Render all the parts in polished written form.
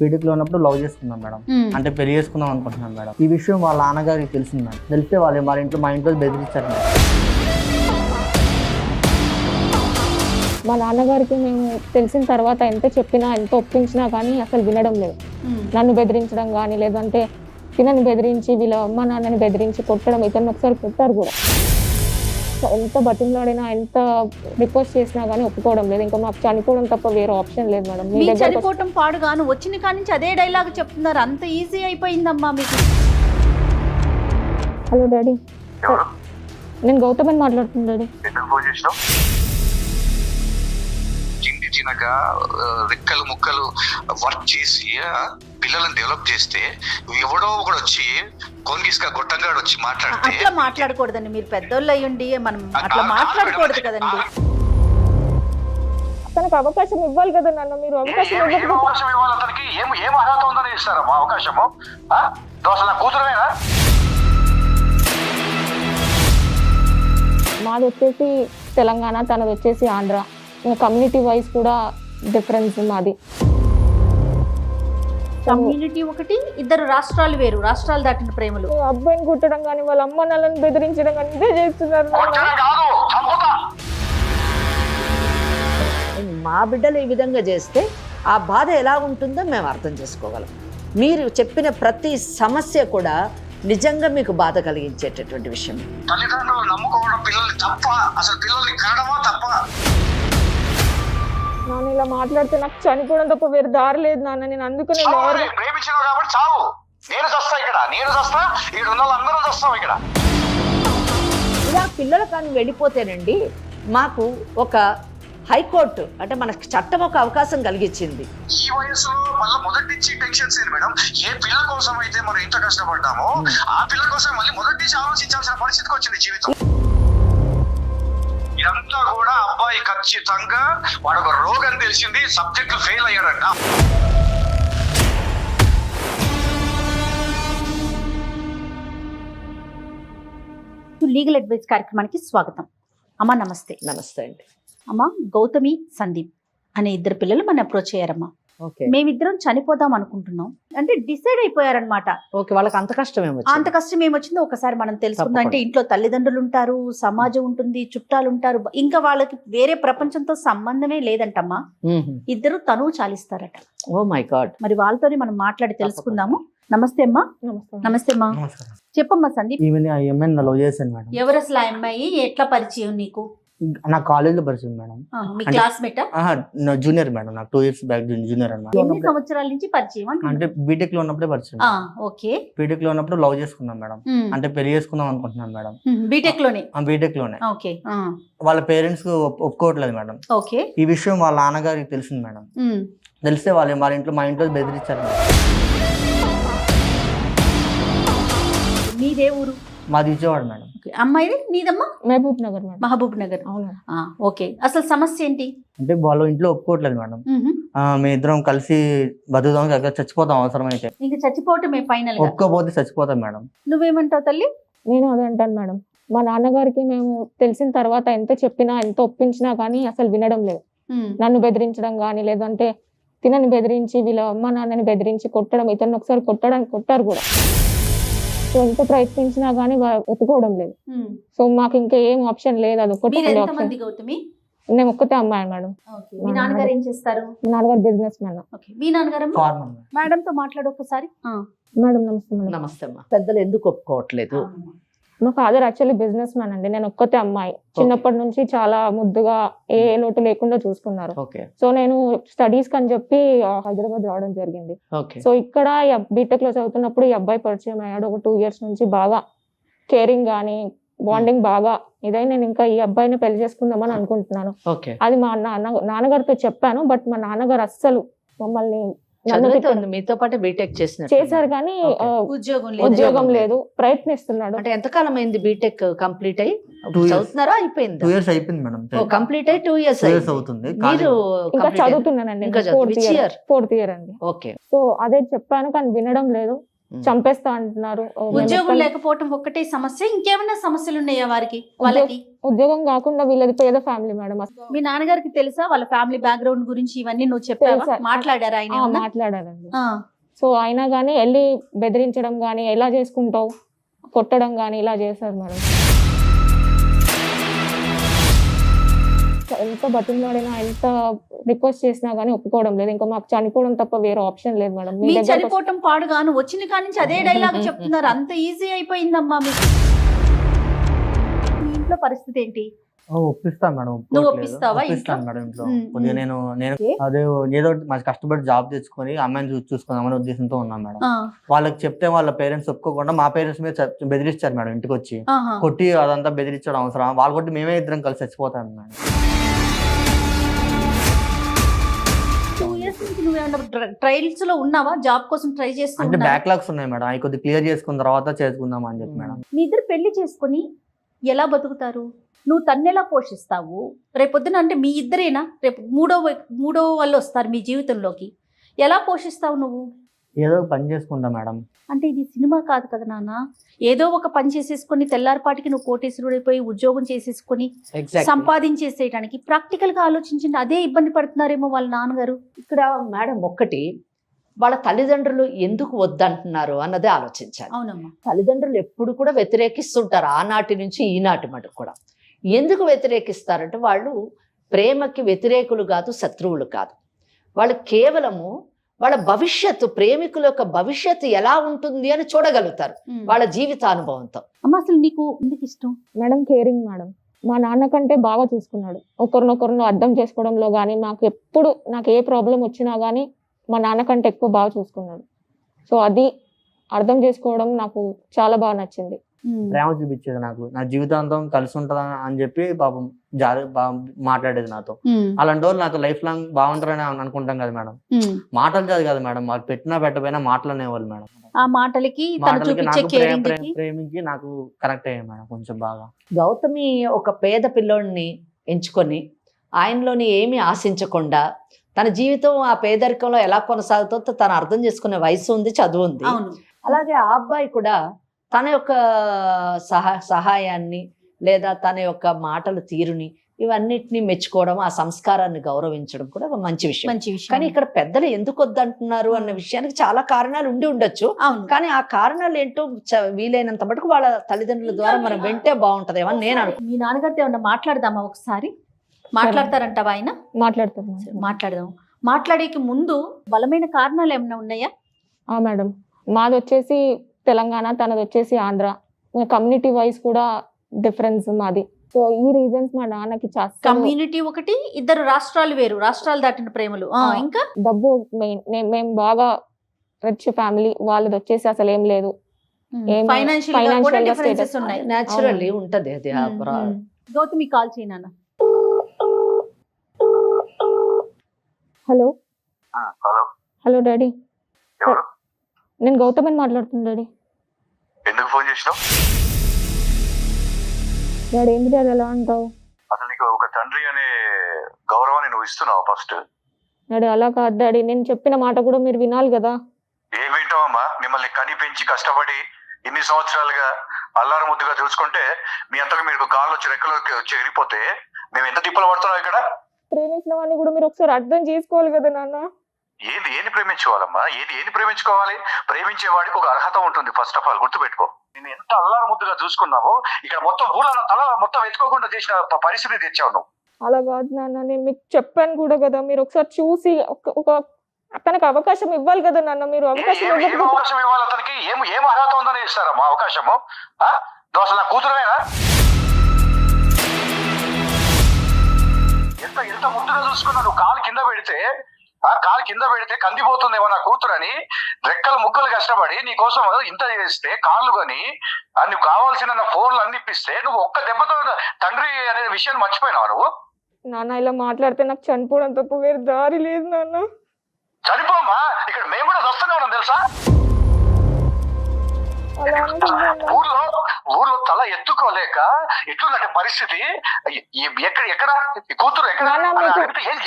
BTech లో ఉన్నప్పుడు love చేసుకున్నాం మేడం. అంటే పెళ్లి చేసుకుందాం అనుకుంటున్నాం మేడం. ఈ విషయం వాళ్ళ నాన్నగారికి తెలిసింది మేడం. తెలిస్తే వాళ్ళు మా ఇంట్లో బెదిరించారు మేడం. మా నాన్నగారికి మేము తెలిసిన తర్వాత ఎంత చెప్పినా ఎంత ఒప్పించినా కానీ అసలు వినడం లేదు. నన్ను బెదిరించడం కానీ లేదంటే తినని బెదిరించి వీళ్ళ అమ్మ నాన్నని బెదిరించి కొట్టడం, ఇతను ఒకసారి కొట్టారు కూడా. ఎంత బతిమలాడినా ఎంత రిక్వెస్ట్ చేసినా కానీ ఒప్పుకోవడం లేదు. ఇంకా మాకు చనిపోవడం తప్ప వేరే ఆప్షన్ లేదు మేడం. మీ చనిపోవటం పాడుగాను వచ్చిన కాడి నుంచి అదే డైలాగ్ చెప్తున్నారు. అంత ఈజీ అయిపోయిందమ్మా మీకు. హలో డాడీ, నేను గౌతమ్ అని మాట్లాడుతున్నాను డాడీ. చిన్నగా రెక్కలు ముక్కలు వర్క్ చేసి పిల్లలను డెవలప్ చేస్తే ఎవడో ఒకడు వచ్చి కొంగిస్కా గొట్టంగాడు వచ్చి మాట్లాడితే అట్లా మాట్లాడకూడదండి. మీరు పెద్దోళ్ళు అయ్యుండి మనం అట్లా మాట్లాడకూడదు కదండి. తనకు అవకాశం ఇవ్వాలి కదా నాన్న. మీరు అవకాశం ఇవ్వాలి అతనికి. ఏం అర్హత ఉందని ఇస్తారమ్మా అవకాశము? దోసల కూతురువేనా? మాది వచ్చేసి తెలంగాణ, తనది వచ్చేసి ఆంధ్ర. కమ్యూనిటీ వైజ్ కూడా డిఫరెన్స్ మాది. కమ్యూనిటీ ఒకటి, ఇద్దరు రాష్ట్రాలు వేరు, రాష్ట్రాలు దాటిన ప్రేమలు. అబ్బాయిని కుట్టడం కానీ వాళ్ళ అమ్మ నాన్నని బెదిరించడం కానీ ఇదే చేస్తున్నారు. మా బిడ్డలు ఈ విధంగా చేస్తే ఆ బాధ ఎలా ఉంటుందో మేము అర్థం చేసుకోగలం. మీరు చెప్పిన ప్రతి సమస్య కూడా నిజంగా మీకు బాధ కలిగించేటటువంటి విషయం. తల్లిదండ్రులు నమ్ముకోవడం పిల్లల్ని తప్ప, అసలు పిల్లల్ని కనడమా తప్ప. నాన్న ఇలా మాట్లాడితే నాకు చనిపోవడం తప్ప వేరే దారి లేదు నాన్న. నేను అందుకనే ప్రేమించినావు కాబట్టి చావు. నేను చస్తా ఇక్కడ, నేను చస్తా, ఇక్కడ ఉన్న వాళ్ళందరూ చస్తాం ఇక్కడ. ఇలా పిల్లలు కానీ వెళ్ళిపోతేనండి మాకు ఒక హైకోర్టు అంటే మనకు చట్టం ఒక అవకాశం కలిగించింది. ఈ వయసులో మళ్ళీ మొదటి నుంచి టెన్షన్స్ ఏంటి మేడం? ఏ పిల్ల కోసం అయితే మనం ఇంత కష్టపడ్డామో ఆ పిల్ల కోసం మళ్ళీ మొదటి నుంచి ఆలోచించాల్సిన పరిస్థితికి వచ్చింది జీవితం. ఇదంతా కూడా అబ్బాయి ఖచ్చితంగా వాడు ఒక రోగం తెలిసింది, సబ్జెక్ట్ ఫెయిల్ అయ్యాడంట. లీగల్ అడ్వైస్ కార్యక్రమానికి స్వాగతం. అమ్మా నమస్తే. నమస్తే అండి. అమ్మా, గౌతమి, సందీప్ అనే ఇద్దరు పిల్లలు మన అప్రోచ్ అయ్యారమ్మా. మేమిద్దరం చనిపోదాం అనుకుంటున్నాం అంటే డిసైడ్ అయిపోయారనమాట. ఓకే, వాళ్ళకి అంత కష్టం అంత కష్టం ఏమొచ్చిందో ఒకసారి మనం తెలుసుకుందాం. అంటే ఇంట్లో తల్లిదండ్రులు ఉంటారు, సమాజం ఉంటుంది, చుట్టాలు ఉంటారు, ఇంకా వాళ్ళకి వేరే ప్రపంచంతో సంబంధమే లేదంటమ్మా. ఇద్దరు తనువు చాలిస్తారట. Oh my God. మరి వాళ్ళతోనే మనం మాట్లాడి తెలుసుకుందాము. నమస్తే అమ్మా. నమస్తే అమ్మా. చెప్పమ్మా సందీప్. లవ్ చేశాను మేడం. ఎవరు అసలు ఆ అమ్మాయి? ఎట్లా పరిచయం నీకు? నా కాలేజీలో పరిచయం మేడం. మీ క్లాస్మేట్? Junior madam. నాకు 2 years బ్యాక్ జూనియర్ అన్నమాట. ఎన్ని సంవత్సరాల నుంచి పరిచయం? అంటే బీటెక్ లో ఉన్నప్పుడే పరిచయం. ఓకే. బీటెక్ లో ఉన్నప్పుడు లవ్ చేసుకున్నాం మేడం. అంటే పెళ్లి చేసుకుందాం అనుకుంటున్నాం మేడం. బీటెక్ లోనే? బీటెక్ లోనే. ఓకే. వాళ్ళ పేరెంట్స్ ఒప్పుకోవట్లేదు మేడం. ఓకే. ఈ విషయం వాళ్ళ నాన్నగారికి తెలిసింది మేడం. తెలిస్తే మా ఇంట్లో బెదిరించారు మేడం. మీదే ఊరు? మాది విజయవాడ మేడం. అమ్మాయిది? నీదమ్మా? మహబూబ్ నగర్ మేడం. మహబూబ్ నగర్. ఓకే. అసలు సమస్య ఏంటి? అంటే వాళ్ళ ఇంట్లో ఒప్పుకోవట్లేదు మేడం. మేము ఇద్దరం కలిసి బతుకుదాం, చచ్చిపోతాం అవసరమైతే. ఇంకా చచ్చిపోవటమే ఫైనల్? ఒప్పుకోపోతే చచ్చిపోతాం మేడం. నువ్వేమంటావు తల్లి? నేను అదే అంటాను మేడం. మా నాన్నగారికి మేము తెలిసిన తర్వాత ఎంత చెప్పినా ఎంత ఒప్పించినా కానీ అసలు వినడం లేదు. నన్ను బెదిరించడం కానీ లేదంటే తినని బెదిరించి వీళ్ళ అమ్మ నాన్నని బెదిరించి కొట్టడం, ఇతను ఒకసారి కొట్టారు కూడా. సో ఎంత ప్రయత్నించినా గానీ ఒప్పుకోవడం లేదు. సో మాకు ఇంకా ఏం ఆప్షన్ లేదు. అది ఒకటి. నేను ఒక్కతే అమ్మాయి మేడం. మీ నాన్నగారు ఏం చేస్తారు? మీ నాన్నగారు బిజినెస్ మ్యాన్. మీ నాన్నగారు? మేడం తో మాట్లాడు ఒకసారి. మేడం నమస్తే మేడం. నమస్తే అమ్మా. పెద్దలు ఎందుకు ఒప్పుకోవట్లేదు? మా ఫాదర్ యాక్చువల్లీ బిజినెస్ మ్యాన్ అండి. నేను ఒక్కతే అమ్మాయి. చిన్నప్పటి నుంచి చాలా ముద్దుగా ఏ లోటు లేకుండా చూసుకున్నారు. సో నేను స్టడీస్ కని చెప్పి హైదరాబాద్ రావడం జరిగింది. సో ఇక్కడ బీటెక్ లో చదువుతున్నప్పుడు ఈ అబ్బాయి పరిచయం అయ్యాడు. ఒక 2 years నుంచి బాగా కేరింగ్ గానీ బాండింగ్ బాగా ఇదై నేను ఇంకా ఈ అబ్బాయిని పెళ్లి చేసుకుందామని అనుకుంటున్నాను. అది మా నాన్నగారితో చెప్పాను. బట్ మా నాన్నగారు అస్సలు మమ్మల్ని మీతో పాటు బీటెక్ చేశారు కానీ ఉద్యోగం లేదు. ప్రయత్నిస్తున్నాడు. అంటే ఎంతకాలం అయింది బీటెక్ కంప్లీట్ అయ్యి? చదువుతున్నారా? అయిపోయింది? 2 years అయిపోయింది మేడం. కంప్లీట్ అయ్యి 2 years అవుతుంది. మీరు ఇంకా చదువుతున్నానండి. 4th year అండి. ఓకే. సో అదే చెప్పాను కానీ వినడం లేదు. చంపేస్తా అంటున్నారు. ఉద్యోగం లేకపోవటం ఒక్కటే సమస్య, ఇంకేమైనా సమస్యలు ఉన్నాయా వారికి? వాళ్ళకి ఉద్యోగం కాకుండా వీళ్ళది పేద ఫ్యామిలీ మేడం. మీ నాన్నగారికి తెలుసా వాళ్ళ ఫ్యామిలీ బ్యాక్గ్రౌండ్ గురించి ఇవన్నీ నువ్వు చెప్పావా? తెలుసా. మాట్లాడారా ఆయన ఏమన్నా? మాట్లాడారండి. ఆ. సో అయినా కానీ వెళ్ళి బెదిరించడం కానీ, ఎలా చేసుకుంటావు, కొట్టడం కానీ ఇలా చేశారు మేడం. ఎంత బతిమలాడినా, ఎంత రిక్వెస్ట్ చేసినా గానీ ఒప్పుకోవడం లేదు. ఇంకా మాకు చనిపోవడం తప్ప వేరే ఆప్షన్ లేదు మేడం. మీ చనిపోవటం పాడుగాను వచ్చిన కానించి అదే డైలాగ్ చెప్తున్నారు. అంత ఈజీ అయిపోయిందమ్మా మీకు. మీ ఇంట్లో పరిస్థితి ఏంటి? ఒప్పిస్తాను మేడం. నువ్వు ఒప్పిస్తావా? ఒప్పిస్తాను మేడం ఇంట్లో. కొద్దిగా నేను అదే ఏదో మంచి కష్టపడి జాబ్ తెచ్చుకొని అమ్మాయిని చూసుకుందామనే ఉద్దేశంతో ఉన్నాను మేడం. వాళ్ళకి చెప్తే వాళ్ళ పేరెంట్స్ ఒప్పుకోకుండా మా పేరెంట్స్ మీద బెదిరిస్తారు మేడం. ఇంటికి వచ్చి కొట్టి అదంతా బెదిరించడం అవసరం, వాళ్ళు కొట్టి మేమే ఇద్దరం కలిసి చచ్చిపోతాను మేడం. 2 years నుంచి నువ్వు ట్రయల్స్ లో ఉన్నావా? జాబ్ కోసం ట్రై అంటే చేస్తున్నా? బ్యాక్లాగ్స్ ఉన్నాయి మేడం, అవి కొద్దిగా క్లియర్ చేసుకున్న తర్వాత చేసుకుందాం అని చెప్పి మేడం. మీ ఇద్దరు పెళ్లి చేసుకుని ఎలా బతుకుతారు? నువ్వు తన్నెలా పోషిస్తావు? రేపొద్దున అంటే మీ ఇద్దరేనా? రేపు మూడో వాళ్ళు వస్తారు మీ జీవితంలోకి, ఎలా పోషిస్తావు నువ్వు? ఏదో పని చేసుకుంటా మేడం. అంటే ఇది సినిమా కాదు కదా నాన్న. ఏదో ఒక పని చేసేసుకొని తెల్లారిపాటికి నువ్వు కోటేశ్వరుడైపోయి ఉద్యోగం చేసేసుకొని సంపాదించేసేయడానికి ప్రాక్టికల్ గా ఆలోచించండి. అదే ఇబ్బంది పడుతున్నారేమో వాళ్ళ నాన్నగారు. ఇక్కడ మేడం ఒక్కటి, వాళ్ళ తల్లిదండ్రులు ఎందుకు వద్దంటున్నారు అన్నదే ఆలోచించాలి. అవునమ్మా. తల్లిదండ్రులు ఎప్పుడు కూడా వ్యతిరేకిస్తుంటారు, ఆనాటి నుంచి ఈనాటి మటుకు కూడా. ఎందుకు వ్యతిరేకిస్తారంటే వాళ్ళు ప్రేమకి వ్యతిరేకులు కాదు, శత్రువులు కాదు. వాళ్ళు కేవలము వాళ్ళ భవిష్యత్తు, ప్రేమికుల యొక్క భవిష్యత్తు ఎలా ఉంటుంది అని చూడగలుగుతారు వాళ్ళ జీవితానుభవంతో. అమ్మ అసలు నీకు ఎందుకు ఇష్టం? Madam caring madam. మా నాన్న కంటే బాగా చూసుకున్నాడు. ఒకరినొకరిని అర్థం చేసుకోవడంలో కానీ, నాకు ఏ ప్రాబ్లం వచ్చినా కానీ మా నాన్న కంటే ఎక్కువ బాగా చూసుకున్నాడు. సో అది అర్థం చేసుకోవడం నాకు చాలా బాగా నచ్చింది. ప్రేమ చూపించేది, నాకు నా జీవితాంతం కలిసి ఉంటుందా అని చెప్పి పాపం మాట్లాడేది నాతో. అలాంటి వాళ్ళు నాతో లైఫ్ లాంగ్ బాగుంటారని అనుకుంటాం కదా మేడం. మాటలు కాదు కదా మేడం, మాకు పెట్టినా పెట్టపోయినా మాటలు అనేవాళ్ళు మేడం. ఆ మాటలకి ప్రేమించి నాకు కనెక్ట్ అయ్యాయి మేడం కొంచెం బాగా. గౌతమి ఒక పేద పిల్లోడిని ఎంచుకొని ఆయనలోని ఏమీ ఆశించకుండా తన జీవితం ఆ పేదరికంలో ఎలా కొనసాగుతుందో తను అర్థం చేసుకునే వయసు ఉంది, చదువు ఉంది. అలాగే ఆ అబ్బాయి కూడా తన యొక్క సహాయాన్ని లేదా తన యొక్క మాటల తీరుని ఇవన్నిటిని మెచ్చుకోవడం, ఆ సంస్కారాన్ని గౌరవించడం కూడా ఒక మంచి విషయం. కానీ ఇక్కడ పెద్దలు ఎందుకు వద్దంటున్నారు అన్న విషయానికి చాలా కారణాలు ఉండి ఉండొచ్చు. కానీ ఆ కారణాలు ఏంటో వీలైనంత మటుకు వాళ్ళ తల్లిదండ్రుల ద్వారా మనం వింటే బాగుంటదేమో అని నేను అనుకుంటున్నాను. మీ నాన్నగారితో ఏమన్నా మాట్లాడదామా? ఒకసారి మాట్లాడతారంటావా? ఆయన మాట్లాడదాం. మాట్లాడేకి ముందు బలమైన కారణాలు ఏమైనా ఉన్నాయా? మేడం, మాది వచ్చేసి తెలంగాణ, తనది వచ్చేసి ఆంధ్ర. కమ్యూనిటీ వైజ్ కూడా డిఫరెన్స్ మాది. సో ఈ రీజన్స్ మా నాన్నకి కమ్యూనిటీ ఒకటి, ఇద్దరు రాష్ట్రాలు వేరు, రాష్ట్రాలు దాటిన ప్రేమలు. ఇంకా డబ్బు మెయిన్. మేము బాగా రిచ్ ఫ్యామిలీ, వాళ్ళది వచ్చేసి అసలు ఏం లేదు. న్యాచురల్లీ ఉంటది అది. గౌతమి కాల్ చేయనా? హలో హలో డాడీ, నేను గౌతమని మాట్లాడుతున్నా డాడీ. ఎందుకు ఫోన్ చేసినావు? డాడీ ఏంటి డాడీ ఎలా అంటావు? అసలు నీకు ఒక తండ్రి అనే గౌరవాన్ని నువ్వు ఇస్తున్నావు ఫస్ట్? డాడీ అలా కాదు డాడీ, నేను చెప్పిన మాట కూడా మీరు వినాలి కదా. ఏం వింటావమ్మా? మిమ్మల్ని కని పెంచి కష్టపడి ఇన్ని సంవత్సరాలుగా అల్లారు ముద్దుగా చూసుకుంటే మీ అంతకు మీరు కాళ్ళు వచ్చి రెక్కలోకి వచ్చి ఎగిరిపోతే మేము ఎంత తిప్పలు పడుతున్నాం ఇక్కడ. ప్రేమించిన వాడిని కూడా మీరు ఒకసారి అర్థం చేసుకోవాలి కదా నాన్న. ఏది ప్రేమించుకోవాలమ్మా? ఏది ప్రేమించుకోవాలి? ప్రేమించేవాడికి ఒక అర్హత ఉంటుంది. ఫస్ట్ ఆఫ్ ఆల్ గుర్తుపెట్టుకో. నేను ఎంత అల్లారు ముద్దుగా చూసుకున్నావో ఇక్కడ మొత్తం ఊళ్ళో తల మొత్తం ఎత్తుకోకుండా చేసిన పరిస్థితి తెచ్చావు నువ్వు. అలా కాదు నాన్న, నేను మీకు చెప్పాను కూడా కదా. మీరు ఒకసారి చూసి ఒక తనకు అవకాశం ఇవ్వాలి కదా నాన్న. మీరు అవకాశం ఇవ్వాలి అతనికి. ఏం అర్హత ఉందని ఇస్తారమ్మా అవకాశము? నువ్వు అసలు నా కూతురువేనా? ఎంత ముద్దుగా చూసుకున్నా నువ్వు. కాలు కింద పెడితే కందిపోతుందేమో నా కూతురు అని రెక్కలు ముక్కలు కష్టపడి నీ కోసం ఇంత చేస్తే కాళ్ళు కొని నువ్వు కావాల్సిన ఫోన్లు అన్ని ఇప్పిస్తే నువ్వు ఒక్క దెబ్బతో తండ్రి అనే విషయాన్ని మర్చిపోయినావు నువ్వు. నాన్న ఇలా మాట్లాడితే నాకు చనిపోవడం తప్ప వేరే దారి లేదు నాన్న. చనిపోమ్మా, ఇక్కడ మేము కూడా వస్తూనే ఉన్నాం తెలుసా. ఊర్లో తల ఎత్తుకోలేక ఎట్లుందంటే పరిస్థితి. ఎక్కడ కూతురు ఎక్కడ?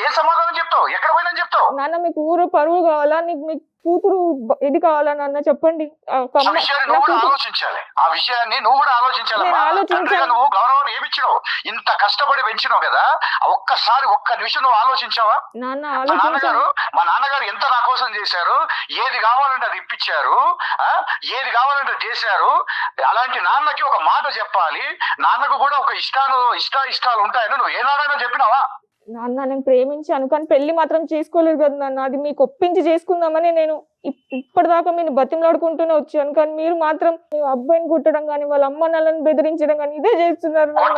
ఏ సమాధానం చెప్తావు? ఎక్కడ పోయినా చెప్తావు? నాన్న మీకు ఊరు పరువు కావాలా? మీకు కూతురు ఇది కావాలా నాన్న చెప్పండి. ఆ విషయాన్ని నువ్వు కూడా ఆలోచించాలి. ఆ విషయాన్ని నువ్వు కూడా ఆలోచించాలి. నువ్వు గౌరవం ఏమిచ్చినావు, ఇంత కష్టపడి పెంచినావు కదా, ఒక్కసారి ఒక్క నిమిషం నువ్వు ఆలోచించావా? మా నాన్నగారు ఎంత నా కోసం చేశారు, ఏది కావాలంటే అది ఇప్పించారు, ఏది కావాలంటే చేశారు. అలాంటి నాన్నకి ఒక మాట చెప్పాలి, నాన్నకు కూడా ఒక ఇష్టాలు ఉంటాయని నువ్వు ఏనాడైనా చెప్పినావా? నాన్న నేను ప్రేమించాను కానీ పెళ్లి మాత్రం చేసుకోలేదు కదా నాన్న. అది మీకు ఒప్పించి చేసుకుందామని నేను ఇప్పటిదాకా మీరు బతిమలాడుకుంటూనే వచ్చాను. కానీ మీరు మాత్రం అబ్బాయిని కుట్టడం కానీ వాళ్ళ అమ్మ నాన్నని బెదిరించడం కానీ ఇదే చేస్తున్నారు నాన్న.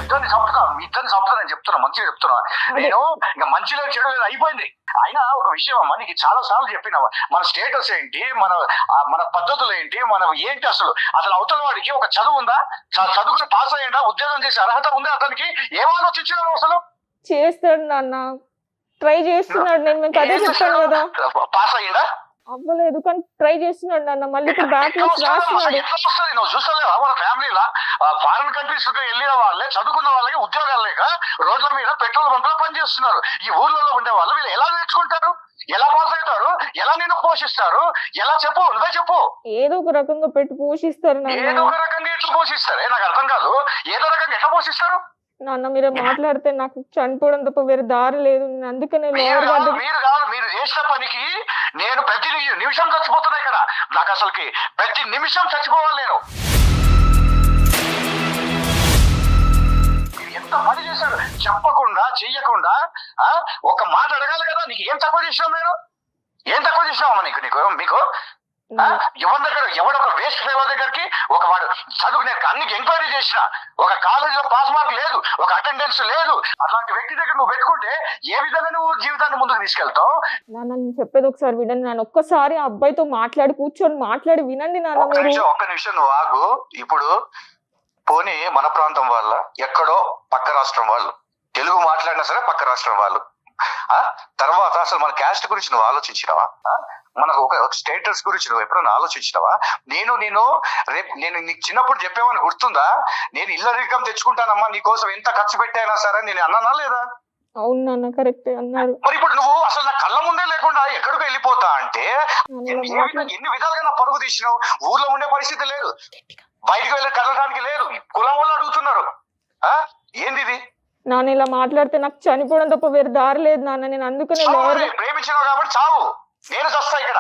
ఇద్దరిని చంపుతానని చెప్తున్నా, మంచిగా చెప్తున్నా. నేను ఇంకా మంచిగా చెడు లేదు, అయిపోయింది. అయినా ఒక విషయం అమ్మా, నీకు చాలా సార్లు చెప్పినా, మన స్టేటస్ ఏంటి, మన పద్ధతులు ఏంటి, మనం ఏంటి, అసలు అవతల వాడికి ఒక చదువు ఉందా, చదువుకుని పాస్ అయ్యిందా, ఉద్యోగం చేసే అర్హత ఉందా, అతనికి ఏం ఆలోచించాడు అసలు? చేస్తాడు నాన్న, ట్రై చేస్తున్నాడు. నేను మీకు అదే చెప్తాను కదా, పాస్ అయ్యిందా? అవ్వలేదు కానీ ట్రై చేస్తున్నాడు నాన్న. మళ్ళీ ఇప్పుడు బ్యాక్ లాగ్స్ రాస్తున్నాడు. నువ్వు చూస్తలేవా మన ఫ్యామిలీలో ఫారిన్ కంట్రీస్ కి వెళ్ళిన వాళ్ళే, చదువుకున్న వాళ్ళకి ఉద్యోగాలు లేక రోడ్ల మీద పెట్రోల్ బంక్ లో పనిచేస్తున్నారు. ఈ ఊర్లలో ఉండే వాళ్ళు వీళ్ళు ఎలా నేర్చుకుంటారు, ఎలా పాస్ అవుతారు, ఎలా నిన్ను పోషిస్తారు, ఎలా చెప్పు, నువ్వే చెప్పు. ఏదో ఒక రకంగా పెట్టి పోషిస్తారు. ఏదో ఒక రకంగా ఎట్లా పోషిస్తారు? నాకు అర్థం కాదు, ఏదో రకంగా ఎట్లా పోషిస్తారు? నాన్న మీరు మాట్లాడితే నాకు చనిపోవడం తప్ప వేరే దారి లేదు. అందుకనే మీరు చేసిన పనికి నేను ప్రతి నిమిషం చచ్చిపోతున్నా ఇక్కడ. నాకు అసలుకి ప్రతి నిమిషం చచ్చిపోవాలి నేను. మీరు ఎంత పని చేశారు, చెప్పకుండా చెయ్యకుండా ఒక మాట అడగాలి కదా. నీకు ఏం తక్కువ చేసినావు, నేను ఏం తక్కువ చేసినావమ్మా మీకు? ఎవడొక వేస్ట్ ఫేవర్ దగ్గరికి ఒక వాడు చదువు నేను అన్ని ఎంక్వైరీ చేసిన, ఒక కాలేజీలో పాస్ మార్క్ లేదు, ఒక అటెండెన్స్ లేదు, అలాంటి వ్యక్తి దగ్గర నువ్వు పెట్టుకుంటే ఏ విధంగా నువ్వు జీవితాన్ని ముందుకు తీసుకెళ్తావు? నాన్న నేను చెప్పేది ఒకసారి వినండి నాన్న. ఒక్కసారి ఆ అబ్బాయితో కూర్చొని మాట్లాడి వినండి నాన్న. ఒక్క నిమిషం నువ్వు ఆగు. ఇప్పుడు పోనీ మన ప్రాంతం వాళ్ళ, ఎక్కడో పక్క రాష్ట్రం వాళ్ళు, తెలుగు మాట్లాడినా సరే పక్క రాష్ట్రం వాళ్ళు, తర్వాత అసలు మన క్యాస్ట్ గురించి నువ్వు ఆలోచించినావా? మనకు ఒక స్టేటస్ గురించి నువ్వు ఎప్పుడైనా ఆలోచించినావా? నేను రేపు నీకు చిన్నప్పుడు చెప్పేమని గుర్తుందా? నేను ఇళ్ళ రికం తెచ్చుకుంటానమ్మా నీకోసం, ఎంత ఖర్చు పెట్టానా సరే నేను అన్నానా లేదా? అవును నాన్న కరెక్టే అన్నారు. మరి ఇప్పుడు నువ్వు అసలు నా కళ్ళ ముందే లేకుండా ఎక్కడికి వెళ్ళిపోతా అంటే ఎన్ని విధాలుగా నా పరుగు తీసినావు. ఊర్లో ఉండే పరిస్థితి లేదు, బయటకు వెళ్ళి కదలడానికి లేదు, కులం వాళ్ళు అడుగుతున్నారు. ఏంది ఇది? నాన్న ఇలా మాట్లాడితే నాకు చనిపోవడం తప్ప వేరే దారి లేదు నాన్న. నేను అందుకనే ప్రేమించినావు కాబట్టి చావు. నేను చస్తా ఇక్కడ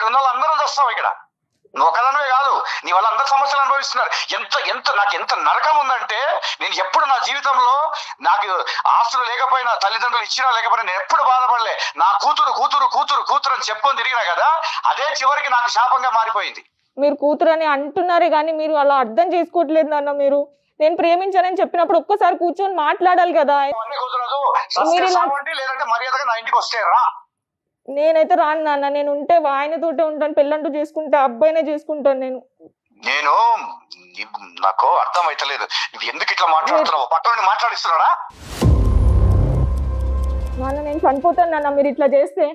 ఉన్న వాళ్ళందరూ చస్తాం ఇక్కడ. నువ్వు ఒకదానివే కాదు, నీ వల్ల అందరు సమస్యలు అనుభవిస్తున్నారు. నాకు ఎంత నరకం ఉందంటే, నేను ఎప్పుడు నా జీవితంలో నాకు ఆస్తులు లేకపోయినా, తల్లిదండ్రులు ఇచ్చినా లేకపోయినా నేను ఎప్పుడు బాధపడలే. నా కూతురు అని చెప్పుకొని తిరిగినా కదా, అదే చివరికి నాకు శాపంగా మారిపోయింది. మీరు కూతురు అని అంటున్నారే కానీ మీరు అలా అర్థం చేసుకోవట్లేదు నాన్న. మీరు నేను ప్రేమించానని చెప్పినప్పుడు ఒక్కసారి కూర్చొని మాట్లాడాలి కదా. నేనైతే రాను నాన్న. నేను ఉంటే ఆయనతోటే ఉంటాను, పెళ్ళంటూ చేసుకుంటే అబ్బాయినే చేసుకుంటాను. నేను నాకు అర్థం అయితలేదు ఎందుకు ఇట్లా మాట్లాడుతున్నావు. పక్కన మాట్లాడిస్తున్నాడా? నాన్న నేను చనిపోతాను నాన్న మీరు ఇట్లా చేస్తే.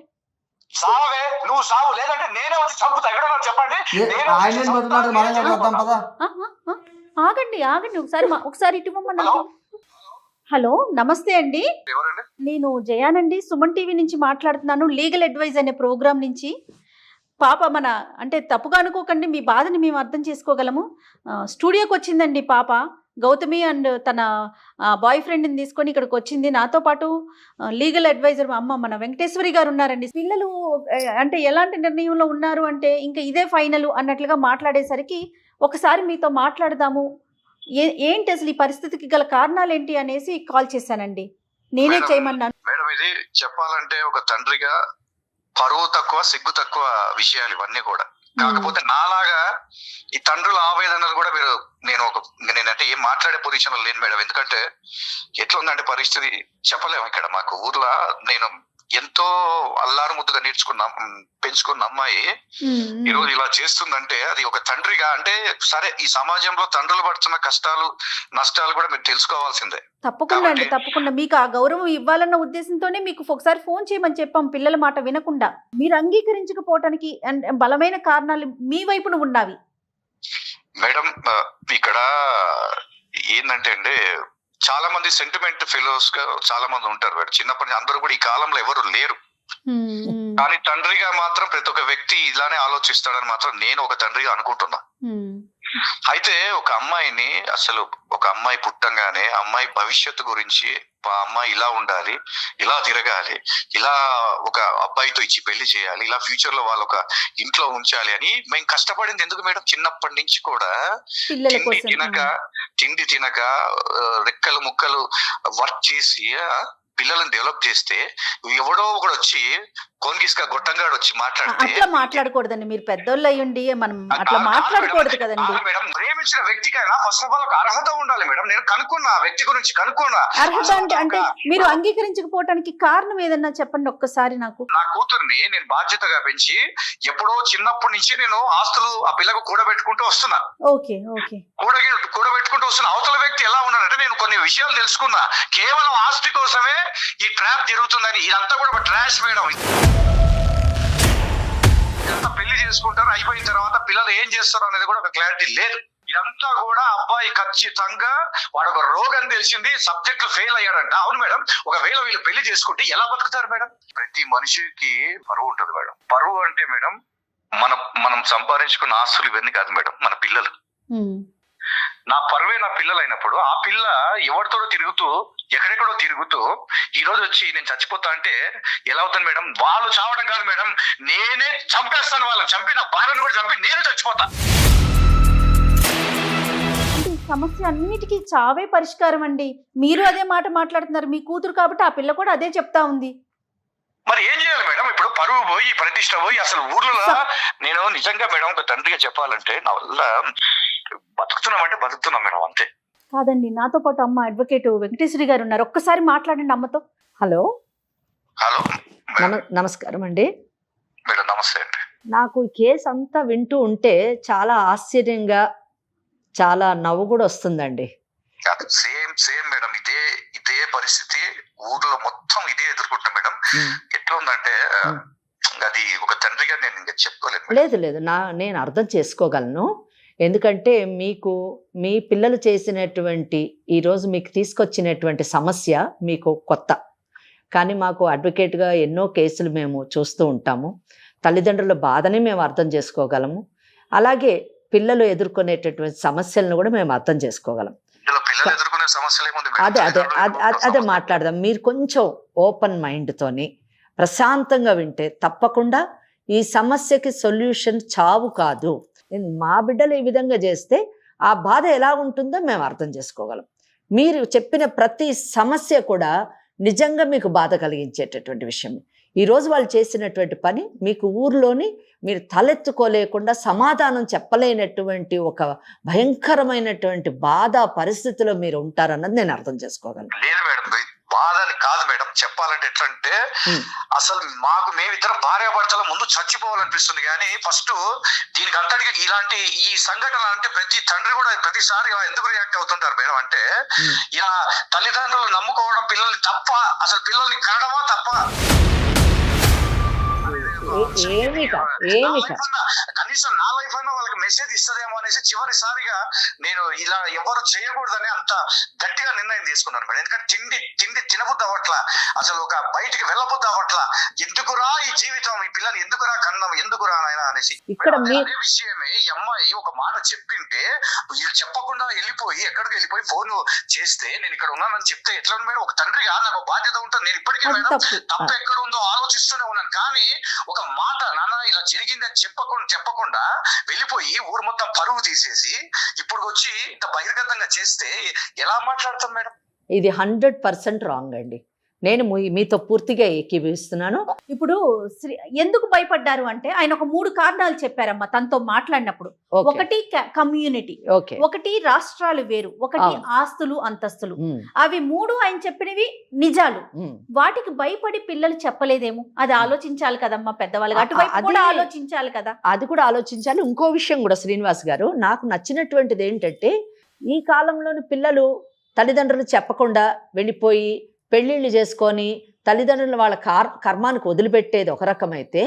సావే, నువ్వు సావు, లేదంటే నేనే వచ్చి చంపుతా. ఎక్కడ చెప్పండి. ఆగండి ఒకసారి ఇటువమ్మన్నా. హలో నమస్తే అండి, నేను జయానండి, సుమన్ టీవీ నుంచి మాట్లాడుతున్నాను, లీగల్ అడ్వైజ్ అనే ప్రోగ్రామ్ నుంచి. పాప అంటే తప్పుగా అనుకోకండి, మీ బాధని మేము అర్థం చేసుకోగలము. స్టూడియోకి వచ్చిందండి పాప, గౌతమి అండ్ తన బాయ్ ఫ్రెండ్ని తీసుకొని ఇక్కడికి వచ్చింది. నాతో పాటు లీగల్ అడ్వైజర్ మన వెంకటేశ్వరి గారు ఉన్నారండి. పిల్లలు అంటే ఎలాంటి నిర్ణయంలో ఉన్నారు అంటే ఇంకా ఇదే ఫైనల్ అన్నట్లుగా మాట్లాడేసరికి ఒకసారి మీతో మాట్లాడదాము, ఏంటి అసలు ఈ పరిస్థితికి గల కారణాలు ఏంటి అనేసి కాల్ చేశానండి. నేనే చేయమన్నాను. మేడం, ఇది చెప్పాలంటే ఒక తండ్రిగా పరువు తక్కువ, సిగ్గు తక్కువ విషయాలు ఇవన్నీ కూడా. కాకపోతే నాలాగా ఈ తండ్రుల ఆవేదనలు కూడా నేనంటే ఏం మాట్లాడే పొజిషన్ లేను మేడం. ఎందుకంటే ఎట్లా ఉందంటే పరిస్థితి చెప్పలేము. ఇక్కడ మాకు ఊర్లో నేను ఎంతో అల్లారు ముద్దుగా పెంచుకున్న అమ్మాయి ఈరోజు ఇలా చేస్తుందంటే అది ఒక తండ్రిగా అంటే సరే, ఈ సమాజంలో తండ్రులు పడుతున్న కష్టాలు నష్టాలు కూడా మీరు తెలుసుకోవాల్సిందే. తప్పకుండా అండి, తప్పకుండా. మీకు ఆ గౌరవం ఇవ్వాలన్న ఉద్దేశంతోనే మీకు ఒకసారి ఫోన్ చేయమని చెప్పాం. పిల్లల మాట వినకుండా మీరు అంగీకరించకపోవటానికి బలమైన కారణాలు మీ వైపున ఉన్నవి. మేడం, ఇక్కడ ఏంటంటే అండి, చాలా మంది సెంటిమెంట్ ఫెలోస్ గా చాలా మంది ఉంటారు మేడం. చిన్నప్పటి నుంచి అందరూ కూడా ఈ కాలంలో ఎవరు లేరు, కానీ తండ్రిగా మాత్రం ప్రతి ఒక్క వ్యక్తి ఇలానే ఆలోచిస్తాడని మాత్రం నేను ఒక తండ్రిగా అనుకుంటున్నా. అయితే ఒక అమ్మాయిని అసలు ఒక అమ్మాయి పుట్టంగానే అమ్మాయి భవిష్యత్తు గురించి ఆ అమ్మాయి ఇలా ఉండాలి, ఇలా తిరగాలి, ఇలా ఒక అబ్బాయితో ఇచ్చి పెళ్లి చేయాలి, ఇలా ఫ్యూచర్ లో వాళ్ళు ఒక ఇంట్లో ఉంచాలి అని మేము కష్టపడింది ఎందుకు మేడం? చిన్నప్పటి నుంచి కూడా తిండి తినక రెక్కలు ముక్కలు వర్క్ చేసి పిల్లలను డెవలప్ చేస్తే ఎవడో ఒకడు వచ్చి కోన్గిస్కా గొట్టంగాడు వచ్చి మాట్లాడితే అట్లా మాట్లాడకూడదండి. మీరు పెద్దోళ్ళు అయ్యుండి మనం అట్లా మాట్లాడకూడదు కదండి. మేడం ప్రేమించిన వ్యక్తికైనా ఫస్ట్ ఆఫ్ ఆల్ ఒక అర్హత ఉండాలి మేడం. నేను కనుక్కున్నా, వ్యక్తి గురించి కనుక్కున్నా. అర్హత అంటే మీరు అంగీకరించకపోవడానికి కారణం ఏదన్నా చెప్పండి ఒక్కసారి నాకు. నా కూతుర్ని నేను బాధ్యతగా పెంచి ఎప్పుడో చిన్నప్పటి నుంచి నేను ఆస్తులు ఆ పిల్లకు కూడబెట్టుకుంటూ వస్తున్నా. ఓకే ఓకే కూడబెట్టుకుంటూ వస్తున్నా. అవతల వ్యక్తి ఎలా ఉన్నాడంటే నేను కొన్ని విషయాలు తెలుసుకున్నా. కేవలం ఆస్తి కోసమే ఈ ట్రాప్ జరుగుతుందని. ఇదంతా కూడా ఒక ట్రాష్ మేడం. ఇదంతా పెళ్లి చేసుకుంటారు, అయిపోయిన తర్వాత పిల్లలు ఏం చేస్తారు అనేది కూడా ఒక క్లారిటీ లేదు. ఇదంతా కూడా అబ్బాయి ఖచ్చితంగా వాడు ఒక రోగం తెలిసింది, సబ్జెక్టులు ఫెయిల్ అయ్యాడంట. అవును మేడం, ఒకవేళ వీళ్ళు పెళ్లి చేసుకుంటే ఎలా బతుకుతారు మేడం? ప్రతి మనిషికి పరువు ఉంటుంది మేడం. పరువు అంటే మేడం మనం సంపాదించుకున్న ఆస్తులు ఇవన్నీ కాదు మేడం, మన పిల్లలు. నా పరువే నా పిల్లలు అయినప్పుడు ఆ పిల్ల ఎవరితోడో తిరుగుతూ ఎక్కడెక్కడో తిరుగుతూ ఈ రోజు వచ్చి నేను చచ్చిపోతా అంటే ఎలా అవుతాను మేడం? వాళ్ళు చావడం కాదు మేడం, నేనే చంపేస్తాను. వాళ్ళని చంపి నా భార్యను కూడా చంపి నేను చచ్చిపోతా. సమస్య అన్నిటికీ చావే పరిష్కారం అండి. మీరు అదే మాట మాట్లాడుతున్నారు. మీ కూతురు కాబట్టి ఆ పిల్ల కూడా అదే చెప్తా ఉంది. మరి ఏం చేయాలి మేడం? ఇప్పుడు పరువు పోయి ప్రతిష్ట పోయి అసలు ఊర్లో నేను నిజంగా మేడం ఒక తండ్రిగా చెప్పాలంటే నా వల్ల బతుకుతున్నాం మేడం, అంతే. కాదండి, నాతో పాటు అమ్మ అడ్వకేట్ వెంకటేశ్వరి గారు ఉన్నారు. ఒక్కసారి మాట్లాడండి అమ్మతో. హలో హలో నమస్కారం అండి మేడం. నమస్తే అండి. నాకు ఈ కేసు అంతా వింటూ ఉంటే చాలా ఆశ్చర్యంగా, చాలా నవ్వు కూడా వస్తుందండి. సేమ్ మేడం, ఇదే పరిస్థితి ఊర్లో మొత్తం ఇదే ఎదుర్కొంటున్నా మేడం. ఎట్లా ఉందంటే అది ఒక తండ్రిగా నేను ఇంకా చెప్పుకోలేదు. లేదు నేను అర్థం చేసుకోగలను. ఎందుకంటే మీకు మీ పిల్లలు చేసినటువంటి ఈరోజు మీకు తీసుకొచ్చినటువంటి సమస్య మీకు కొత్త, కానీ మాకు అడ్వకేట్గా ఎన్నో కేసులు మేము చూస్తూ ఉంటాము. తల్లిదండ్రుల బాధని మేము అర్థం చేసుకోగలము, అలాగే పిల్లలు ఎదుర్కొనేటటువంటి సమస్యలను కూడా మేము అర్థం చేసుకోగలం. అదే మాట్లాడదాం. మీరు కొంచెం ఓపెన్ మైండ్తోని ప్రశాంతంగా వింటే తప్పకుండా ఈ సమస్యకి సొల్యూషన్ చావు కాదు. మా బిడ్డలు ఈ విధంగా చేస్తే ఆ బాధ ఎలా ఉంటుందో మేము అర్థం చేసుకోగలం. మీరు చెప్పిన ప్రతి సమస్య కూడా నిజంగా మీకు బాధ కలిగించేటటువంటి విషయం. ఈరోజు వాళ్ళు చేసినటువంటి పని మీకు ఊర్లోని మీరు తలెత్తుకోలేకుండా సమాధానం చెప్పలేనటువంటి ఒక భయంకరమైనటువంటి బాధ పరిస్థితిలో మీరు ఉంటారన్నది నేను అర్థం చేసుకోగలను. లేదు మేడం, బాధని కాదు మేడం, చెప్పాలంటే ఎట్లంటే అసలు మేమిద్దరం భార్యాభర్తల ముందు చచ్చిపోవాలనిపిస్తుంది. కానీ ఫస్ట్ దీనికి అంతటికి ఇలాంటి ఈ సంఘటన అంటే ప్రతి తండ్రి కూడా ప్రతిసారి ఎందుకు రియాక్ట్ అవుతుంటారు మేడం అంటే ఇలా తల్లిదండ్రులు నమ్ముకోవడం పిల్లల్ని తప్ప, అసలు పిల్లల్ని కనడమా తప్ప. కనీసం నా లైఫ్ అయినా వాళ్ళకి మెసేజ్ ఇస్తుందేమో అనేసి చివరిసారిగా నేను ఇలా ఎవరు చేయకూడదని అంత గట్టిగా నిర్ణయం తీసుకున్నాను మేడం. ఎందుకంటే తిండి తినబుద్ధి అవ్వట్లా, అసలు ఒక బయటికి వెళ్ళబుద్ధి అవ్వట్లా. ఎందుకురా ఈ జీవితం, ఈ పిల్లలు ఎందుకురా కన్నాం, ఎందుకురా నాయన అనేసి. ఇక్కడ అదే విషయమే ఈ అమ్మాయి ఒక మాట చెప్పింటే వీళ్ళు చెప్పకుండా ఎక్కడికి వెళ్ళిపోయి ఫోన్ చేస్తే నేను ఇక్కడ ఉన్నానని చెప్తే ఎట్లా మేడం? ఒక తండ్రిగా నాకు బాధ్యత ఉంటుంది. నేను ఇప్పటికీ మేడం తప్పు ఎక్కడ ఉందో ఆలోచిస్తూనే ఉన్నాను. కానీ ఒక మాట నాన్న ఇలా జరిగిందని చెప్పకుండా వెళ్ళిపోయి ఊరు మొత్తం పరువు తీసేసి ఇప్పుడు వచ్చి ఇంత బహిర్గతంగా చేస్తే ఎలా మాట్లాడతాం మేడం? ఇది 100% రాంగ్ అండి. నేను మీతో పూర్తిగా ఏకీభవిస్తున్నాను. ఇప్పుడు ఎందుకు భయపడ్డారు అంటే ఆయన ఒక 3 కారణాలు చెప్పారమ్మా తనతో మాట్లాడినప్పుడు. ఒకటి కమ్యూనిటీ, ఒకటి రాష్ట్రాలు వేరు, ఒకటి ఆస్తులు అంతస్తులు. అవి 3 ఆయన చెప్పినవి నిజాలు. వాటికి భయపడి పిల్లలు చెప్పలేదేమో, అది ఆలోచించాలి కదమ్మా పెద్దవాళ్ళకి. అటువైపు కూడా ఆలోచించాలి కదా. అది కూడా ఆలోచించాలి. ఇంకో విషయం కూడా శ్రీనివాస్ గారు, నాకు నచ్చినటువంటిది ఏంటంటే ఈ కాలంలోని పిల్లలు తల్లిదండ్రులు చెప్పకుండా వెళ్ళిపోయి పెళ్ళిళ్ళు చేసుకొని తల్లిదండ్రులు వాళ్ళ కర్మానికి వదిలిపెట్టేది ఒక రకమైతే,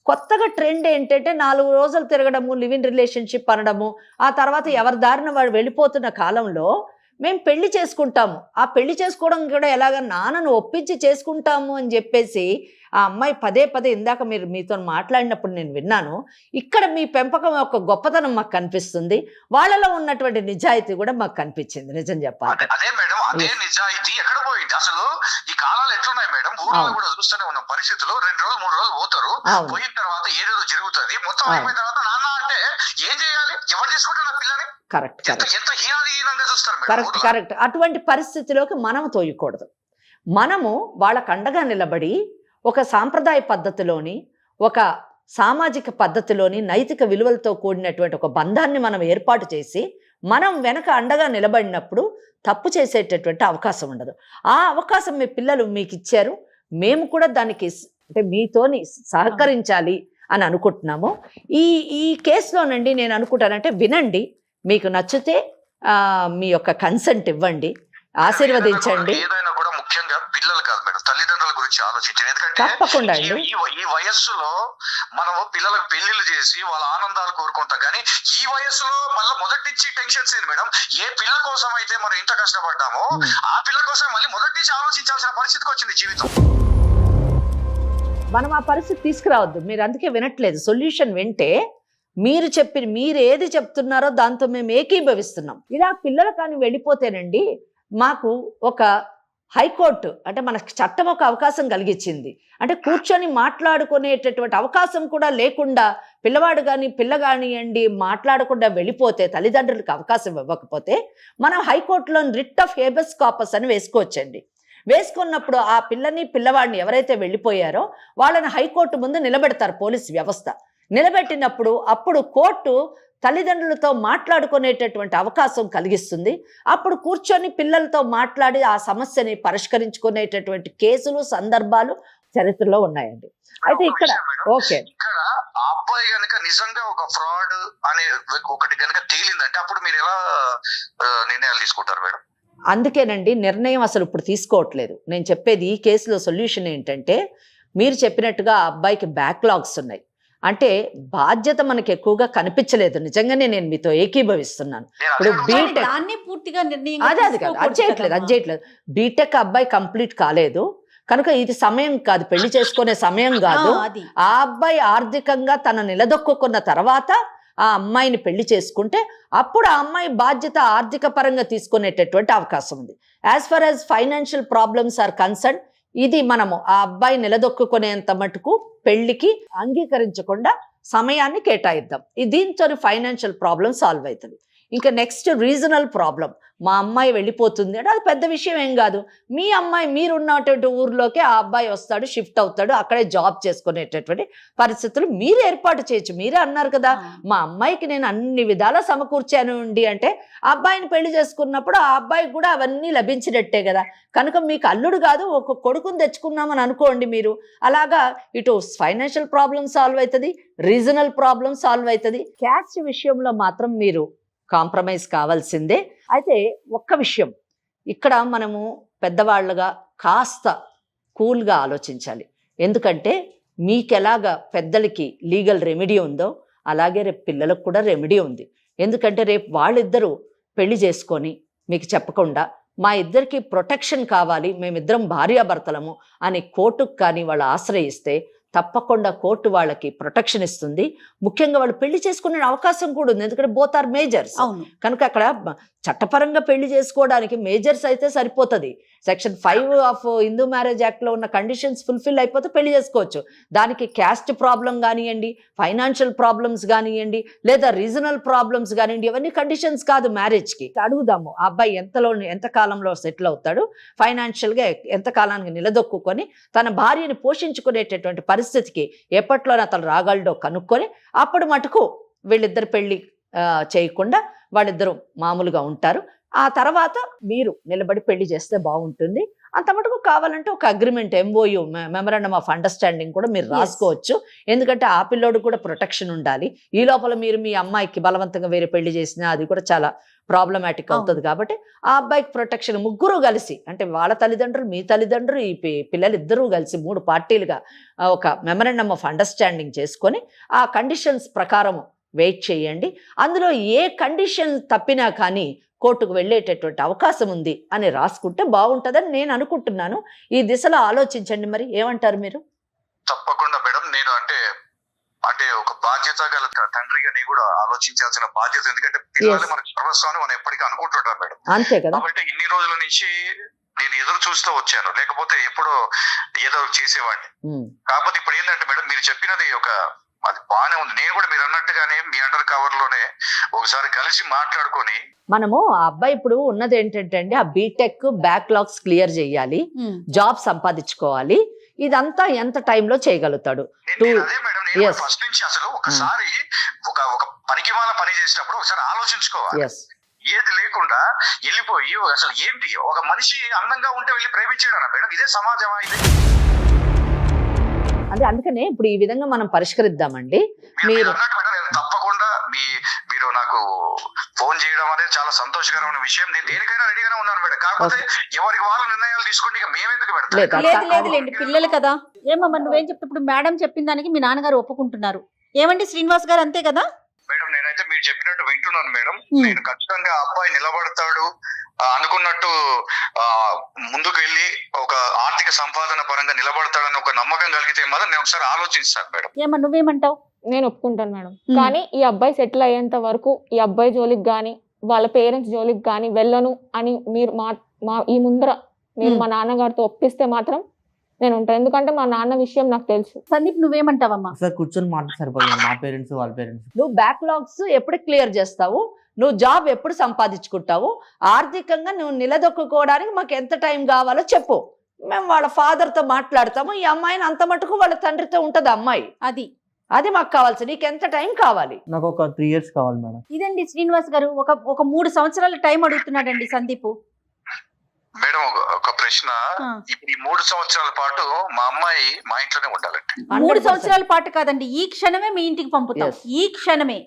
కొత్తగా ట్రెండ్ ఏంటంటే 4 రోజులు తిరగడము, లివ్ ఇన్ రిలేషన్షిప్ అనడము, ఆ తర్వాత ఎవరి దారిన వాడు వెళ్ళిపోతున్న కాలంలో మేము పెళ్లి చేసుకుంటాము, ఆ పెళ్లి చేసుకోవడం కూడా ఎలాగ నాన్నను ఒప్పించి చేసుకుంటాము అని చెప్పేసి ఆ అమ్మాయి పదే పదే ఇందాక మీతో మాట్లాడినప్పుడు నేను విన్నాను. ఇక్కడ మీ పెంపకం యొక్క గొప్పతనం మాకు కనిపిస్తుంది, వాళ్ళలో ఉన్నటువంటి నిజాయితీ కూడా మాకు కనిపించింది. నిజం చెప్పాలి అదే మేడం, అదే నిజాయితీ ఎక్కడ పోయింది అసలు? ఈ కాలాలు ఎట్లున్నాయి మేడం, ఊళ్ళో కూడా చూస్తూనే ఉన్న పరిస్థితులు. 2 రోజులు 3 రోజులు పోతారు, పోయిన తర్వాత ఏదేదో జరుగుతుంది, మొత్తం అయిపోయిన తర్వాత నాన్న అంటే ఏం చేయాలి? ఎవరు చేసుకుంటారు నా పిల్లని? కరెక్ట్ ఎంత హీనంగా చూస్తారు. కరెక్ట్. అటువంటి పరిస్థితిలోకి మనం తోయకూడదు. మనము వాళ్ళకు అండగా నిలబడి ఒక సాంప్రదాయ పద్ధతిలోని, ఒక సామాజిక పద్ధతిలోని, నైతిక విలువలతో కూడినటువంటి ఒక బంధాన్ని మనం ఏర్పాటు చేసి మనం వెనక అండగా నిలబడినప్పుడు తప్పు చేసేటటువంటి అవకాశం ఉండదు. ఆ అవకాశం మీ పిల్లలు మీకు ఇచ్చారు, మేము కూడా దానికి అంటే మీతోని సహకరించాలి అని అనుకుంటున్నాము. ఈ కేసులోనండి నేను అనుకుంటానంటే వినండి, మీకు నచ్చితే మీ యొక్క కన్సెంట్ ఇవ్వండి, ఆశీర్వదించండి. ఏదైనా కూడా ముఖ్యంగా పిల్లలు కాదు మేడం, తల్లిదండ్రుల గురించి ఆలోచించండి. ఎందుకంటే తప్పకుండా ఈ వయస్సులో మనము పిల్లలకు పెళ్లిళ్ళు చేసి వాళ్ళ ఆనందాలు కోరుకుంటాం, కానీ ఈ వయస్సులో మళ్ళీ మొదటి నుంచి టెన్షన్స్ ఏంది మేడం? ఏ పిల్ల కోసం అయితే మనం ఇంత కష్టపడ్డామో ఆ పిల్ల కోసం మళ్ళీ మొదటి నుంచి ఆలోచించాల్సిన పరిస్థితికి వచ్చింది జీవితం. మనం ఆ పరిస్థితి తీసుకురావద్దు. మీరు అందుకే వినట్లేదు. సొల్యూషన్ వింటే మీరు ఏది చెప్తున్నారో దాంతో మేము ఏకీభవిస్తున్నాం. ఇలా పిల్లలు కానీ వెళ్ళిపోతేనండి, మాకు ఒక హైకోర్టు అంటే మనకు చట్టం ఒక అవకాశం కలిగించింది. అంటే కూర్చొని మాట్లాడుకునేటటువంటి అవకాశం కూడా లేకుండా పిల్లవాడు కానీ పిల్ల కానివ్వండి మాట్లాడకుండా వెళ్ళిపోతే, తల్లిదండ్రులకు అవకాశం ఇవ్వకపోతే మనం హైకోర్టులో రిట్ ఆఫ్ హేబస్ కార్పస్ అని వేసుకోవచ్చండి. వేసుకున్నప్పుడు ఆ పిల్లని పిల్లవాడిని ఎవరైతే వెళ్ళిపోయారో వాళ్ళని హైకోర్టు ముందు నిలబెడతారు పోలీస్ వ్యవస్థ. నిలబెట్టినప్పుడు అప్పుడు కోర్టు తల్లిదండ్రులతో మాట్లాడుకునేటటువంటి అవకాశం కలిగిస్తుంది. అప్పుడు కూర్చొని పిల్లలతో మాట్లాడి ఆ సమస్యని పరిష్కరించుకునేటటువంటి కేసులు, సందర్భాలు చరిత్రలో ఉన్నాయండి. అయితే ఇక్కడ ఓకే, ఇక్కడ ఆ అబ్బాయి గనక నిజంగా ఒక ఫ్రాడ్ అనే ఒకటి గనక తేలిందంటే అప్పుడు మీరు ఎలా నిర్ణయాలు తీసుకుంటారు మేడం? అందుకేనండి నిర్ణయం అసలు ఇప్పుడు తీసుకోవట్లేదు. నేను చెప్పేది ఈ కేసులో సొల్యూషన్ ఏంటంటే, మీరు చెప్పినట్టుగా ఆ అబ్బాయికి బ్యాక్లాగ్స్ ఉన్నాయి. అంటే బాధ్యత మనకి ఎక్కువగా కనిపించలేదు. నిజంగానే నేను మీతో ఏకీభవిస్తున్నాను. ఇప్పుడు బీటెక్ అది చేయట్లేదు. బీటెక్ అబ్బాయి కంప్లీట్ కాలేదు కనుక ఇది సమయం కాదు, పెళ్లి చేసుకునే సమయం కాదు. ఆ అబ్బాయి ఆర్థికంగా తన నిలదొక్కున్న తర్వాత ఆ అమ్మాయిని పెళ్లి చేసుకుంటే అప్పుడు ఆ అమ్మాయి బాధ్యత ఆర్థిక పరంగా తీసుకునేటటువంటి అవకాశం ఉంది. As far as financial problems are concern, ఇది మనము ఆ అబ్బాయి నిలదొక్కునేంత మటుకు పెళ్లికి అంగీకరించకుండా సమయాన్ని కేటాయిద్దాం. దీంతో ఫైనాన్షియల్ ప్రాబ్లం సాల్వ్ అవుతుంది. ఇంకా నెక్స్ట్ రీజనల్ ప్రాబ్లం, మా అమ్మాయి వెళ్ళిపోతుంది అంటే అది పెద్ద విషయం ఏం కాదు. మీ అమ్మాయి మీరున్నటువంటి ఊర్లోకి ఆ అబ్బాయి వస్తాడు, షిఫ్ట్ అవుతాడు, అక్కడే జాబ్ చేసుకునేటటువంటి పరిస్థితులు మీరు ఏర్పాటు చేయొచ్చు. మీరే అన్నారు కదా, మా అమ్మాయికి నేను అన్ని విధాలా సమకూర్చాను అండి అంటే ఆ అబ్బాయిని పెళ్లి చేసుకున్నప్పుడు ఆ అబ్బాయికి కూడా అవన్నీ లభించినట్టే కదా. కనుక మీకు అల్లుడు కాదు ఒక కొడుకుని తెచ్చుకున్నామని అనుకోండి మీరు. అలాగా ఇటు ఫైనాన్షియల్ ప్రాబ్లం సాల్వ్ అవుతుంది, రీజనల్ ప్రాబ్లం సాల్వ్ అవుతుంది. క్యాస్ట్ విషయంలో మాత్రం మీరు కాంప్రమైజ్ కావాల్సిందే. అయితే ఒక్క విషయం, ఇక్కడ మనము పెద్దవాళ్ళగా కాస్త కూల్గా ఆలోచించాలి. ఎందుకంటే మీకు ఎలాగా పెద్దలకి లీగల్ రెమెడీ ఉందో అలాగే రేపు పిల్లలకు కూడా రెమెడీ ఉంది. ఎందుకంటే రేపు వాళ్ళిద్దరూ పెళ్లి చేసుకొని మీకు చెప్పకుండా మా ఇద్దరికి ప్రొటెక్షన్ కావాలి, మేమిద్దరం భార్యాభర్తలము అని కోర్టుకు కానీ వాళ్ళు ఆశ్రయిస్తే తప్పకుండా కోర్టు వాళ్ళకి ప్రొటెక్షన్ ఇస్తుంది. ముఖ్యంగా వాళ్ళు పెళ్లి చేసుకునే అవకాశం కూడా ఉంది, ఎందుకంటే బోత్ ఆర్ మేజర్స్. కనుక అక్కడ చట్టపరంగా పెళ్లి చేసుకోవడానికి మేజర్స్ అయితే సరిపోతుంది. సెక్షన్ 5 ఆఫ్ హిందూ మ్యారేజ్ యాక్ట్లో ఉన్న కండిషన్స్ ఫుల్ఫిల్ అయిపోతే పెళ్లి చేసుకోవచ్చు. దానికి క్యాస్ట్ ప్రాబ్లం కానివ్వండి, ఫైనాన్షియల్ ప్రాబ్లమ్స్ కానివ్వండి, లేదా రీజనల్ ప్రాబ్లమ్స్ కానివ్వండి, ఇవన్నీ కండిషన్స్ కాదు మ్యారేజ్కి. అడుగుదాము ఆ అబ్బాయి ఎంత కాలంలో సెటిల్ అవుతాడు, ఫైనాన్షియల్గా ఎంత కాలానికి నిలదొక్కుని తన భార్యని పోషించుకునేటటువంటి పరిస్థితికి ఎప్పట్లోనే అతను రాగలడో కనుక్కొని అప్పుడు మటుకు వీళ్ళిద్దరు పెళ్లి చేయకుండా వాళ్ళిద్దరూ మామూలుగా ఉంటారు. ఆ తర్వాత మీరు నిలబడి పెళ్లి చేస్తే బాగుంటుంది. అంత మటుకు కావాలంటే ఒక agreement, MOU memorandum of understanding కూడా మీరు రాసుకోవచ్చు. ఎందుకంటే ఆ పిల్లోడు కూడా ప్రొటెక్షన్ ఉండాలి. ఈ లోపల మీరు మీ అమ్మాయికి బలవంతంగా వేరే పెళ్లి చేసినా అది కూడా చాలా ప్రాబ్లమాటిక్ అవుతుంది. కాబట్టి ఆ అబ్బాయికి ప్రొటెక్షన్ ముగ్గురు కలిసి, అంటే వాళ్ళ తల్లిదండ్రులు, మీ తల్లిదండ్రులు, ఈ పిల్లలిద్దరూ కలిసి 3 పార్టీలుగా ఒక మెమరాండమ్ ఆఫ్ అండర్స్టాండింగ్ చేసుకొని ఆ కండిషన్స్ ప్రకారం వెయిట్ చేయండి. అందులో ఏ కండిషన్ తప్పినా కానీ కోర్టుకు వెళ్ళేటటువంటి అవకాశం ఉంది అని రాసుకుంటే బాగుంటుందని నేను అనుకుంటున్నాను. ఈ దిశలో ఆలోచించండి. మరి ఏమంటారు మీరు? తప్పకుండా మేడం. నేను అంటే ఒక బాధ్యత గల తండ్రిగా నేను కూడా ఆలోచించాల్సిన బాధ్యత, ఎందుకంటే పిల్లలు మనకు సర్వస్వాన్ని మనం ఎప్పటికీ అనుకుంటుంటాం మేడం. అంతే కదా. కాబట్టి ఇన్ని రోజుల నుంచి నేను ఎదురు చూస్తూ వచ్చాను, లేకపోతే ఎప్పుడో ఏదో చేసేవాడిని. కాకపోతే ఇప్పుడు ఏంటంటే మేడం, మీరు చెప్పినది అది బాగానే ఉంది. నేను కూడా మీరు అన్నట్టుగానే మీ అండర్ కవర్ లోనే ఒకసారి కలిసి మాట్లాడుకొని మనము ఆ అబ్బాయి ఇప్పుడు ఉన్నది ఏంటంటే అండి, ఆ బీటెక్ బ్యాక్లాగ్స్ క్లియర్ చేయాలి, జాబ్ సంపాదించుకోవాలి. ఇదంతా ఎంత టైంలో చేయగలుగుతాడు? అదే మేడం, నేను ఫస్ట్ నుంచి అసలు ఒకసారి ఒక పనికిమాల పని చేసినప్పుడు ఒకసారి ఆలోచించుకోవాలి. ఏది లేకుండా వెళ్ళిపోయి అసలు ఏంటి, ఒక మనిషి అందంగా ఉంటే వెళ్ళి ప్రేమించాడు మేడం, ఇదే సమాజమా ఇది? అదే అందుకనే ఇప్పుడు ఈ విధంగా మనం పరిష్కరిద్దామండి. మీరు తప్పకుండా మీరు నాకు ఫోన్ చేయడం అనేది చాలా సంతోషకరమైన విషయం. నేను దేనికైనా రెడీగానే ఉన్నాను మేడం. కాకపోతే ఎవరికి వాళ్ళ నిర్ణయాలు తీసుకుంటే ఇక మేమెందుకు పెడతాం? లేదులేండి, పిల్లలు కదా. ఏమమ్మా నువ్వేం చెప్తే ఇప్పుడు మేడం చెప్పిన దానికి మీ నాన్నగారు ఒప్పుకుంటున్నారు. ఏమండి శ్రీనివాస్ గారు, అంతే కదా? మేడం నేనైతే మీరు చెప్పినట్టు వింటున్నాను మేడం. నేను ఖచ్చితంగా అబ్బాయి నిలబడతాడు అనుకున్నట్టు ముందుకు వెళ్ళి ఒక ఆర్థిక సంపాదన పరంగా నిలబడతాడని ఒక నమ్మకం కలిగితే మాత్రం నేను ఒకసారి ఆలోచిస్తాను మేడం. ఏమన్నా నువ్వేమంటావు? నేను ఒప్పుకుంటాను మేడం. కానీ ఈ అబ్బాయి సెటిల్ అయ్యేంత వరకు ఈ అబ్బాయి జోలికి గానీ వాళ్ళ పేరెంట్స్ జోలికి గానీ వెళ్ళను అని మీరు మా ఈ ముందర మీరు మా నాన్నగారితో ఒప్పిస్తే మాత్రం నేను ఉంటాను. ఎందుకంటే మా నాన్న విషయం నాకు తెలుసు. సందీప్ నువ్వేమంటావమ్మా? సార్ కూర్చొని మాట సరిపోతుంది, మా పేరెంట్స్ వాళ్ళ పేరెంట్స్. నువ్వు బ్యాక్లాగ్స్ ఎప్పుడు క్లియర్ చేస్తావు? నువ్వు జాబ్ ఎప్పుడు సంపాదించుకుంటావు? ఆర్థికంగా నువ్వు నిలదొక్కుకోవడానికి మాకు ఎంత టైం కావాలో చెప్పు. మేము వాళ్ళ ఫాదర్తో మాట్లాడతాము. ఈ అమ్మాయిని అంత మటుకు వాళ్ళ తండ్రితో ఉంటది అమ్మాయి. అది మాకు కావాల్సి. నీకు ఎంత టైం కావాలి? నాకు ఒక 3 years కావాలి మేడం. ఇదండి శ్రీనివాస్ గారు, ఒక 3 సంవత్సరాల టైం అడుగుతున్నాడండి సందీప్. మేడం ఒక ప్రశ్న, ఇప్పుడు ఈ 3 సంవత్సరాల పాటు మా అమ్మాయి మా ఇంట్లోనే ఉండాలండి. 3 సంవత్సరాల పాటు కాదండి, ఈ క్షణమే మీ ఇంటికి పంపుతాం. ఈ క్షణమే.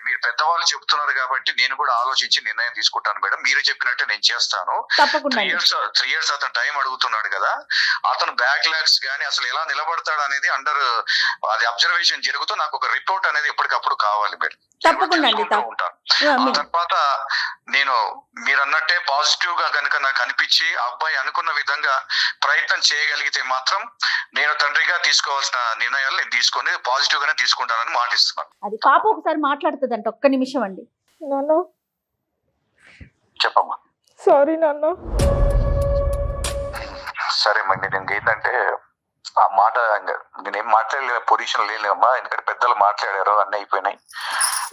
మీరు పెద్దవాళ్ళు చెప్తున్నారు కాబట్టి నేను కూడా ఆలోచించి నిర్ణయం తీసుకుంటాను మేడం. మీరు చెప్పినట్టే నేను చేస్తాను. తప్పకుండా. 3 years అతను టైం అడుగుతున్నాడు కదా, అతను బ్యాక్లాగ్స్ గానీ అసలు ఎలా నిలబడతాడు అనేది అది అబ్జర్వేషన్ జరుగుతూ నాకు ఒక రిపోర్ట్ అనేది ఎప్పటికప్పుడు కావాలి మేడం. తప్పకుండా ఉంటాను. ఆ తర్వాత నేను మీరు అన్నట్టే పాజిటివ్ గా కనుక నాకు అనిపించి అబ్బాయి అనుకున్న విధంగా ప్రయత్నం చేయగలిగితే మాత్రం నేను తండ్రిగా తీసుకోవాల్సిన నిర్ణయాలు నేను తీసుకొని పాజిటివ్ గానే తీసుకుంటానని మాటిస్తున్నాను. అది పాప ఒకసారి మాట్లాడుతుందంట, ఒక్క నిమిషం అండి. నాన్న చెప్పమ్మా. సారీ నాన్న. సరే మరి నేను ఏంటంటే ఆ మాట నేనేం మాట్లాడలే పొజిషన్ లేనమ్మా, ఎందుకంటే పెద్దలు మాట్లాడారు, అన్నీ అయిపోయినాయి.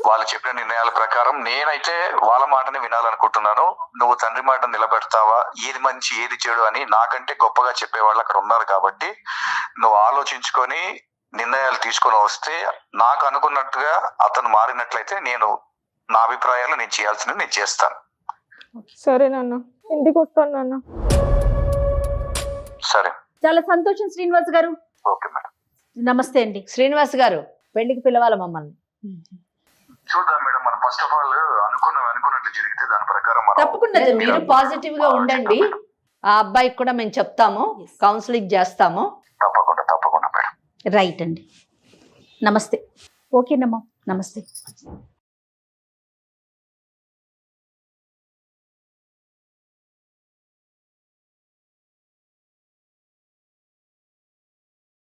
వాళ్ళు చెప్పిన నిర్ణయాల ప్రకారం నేనైతే వాళ్ళ మాటని వినాలనుకుంటున్నాను. నువ్వు తండ్రి మాట నిలబెడతావా, ఏది మంచి ఏది చెడు అని నాకంటే గొప్పగా చెప్పేవాళ్ళు అక్కడ ఉన్నారు. కాబట్టి నువ్వు ఆలోచించుకొని నిర్ణయాలు తీసుకొని వస్తే నాకు అనుకున్నట్టుగా అతను మారినట్లయితే నేను నా అభిప్రాయాలు నేను చేయాల్సినవి నేను చేస్తాను. సరే నాన్న, ఇంటికి వస్తాను నాన్న. సరే, చాలా సంతోషం శ్రీనివాస్ గారు. Okay madam. నమస్తే అండి. శ్రీనివాస్ గారు, పెళ్లికి పిలవాలి మమ్మల్ని. చూద్దాం మేడం, మనం ఫస్ట్ ఆఫ్ ఆల్ అనుకున్నట్లు జరిగితే దాని ప్రకారం తప్పకుండా మీరు పాజిటివ్ గా ఉండండి. ఆ అబ్బాయికి కూడా మేము చెప్తాము, కౌన్సిలింగ్ చేస్తాము. తప్పకుండా మేడం. రైట్ అండి. నమస్తే. ఓకేనమ్మా, నమస్తే.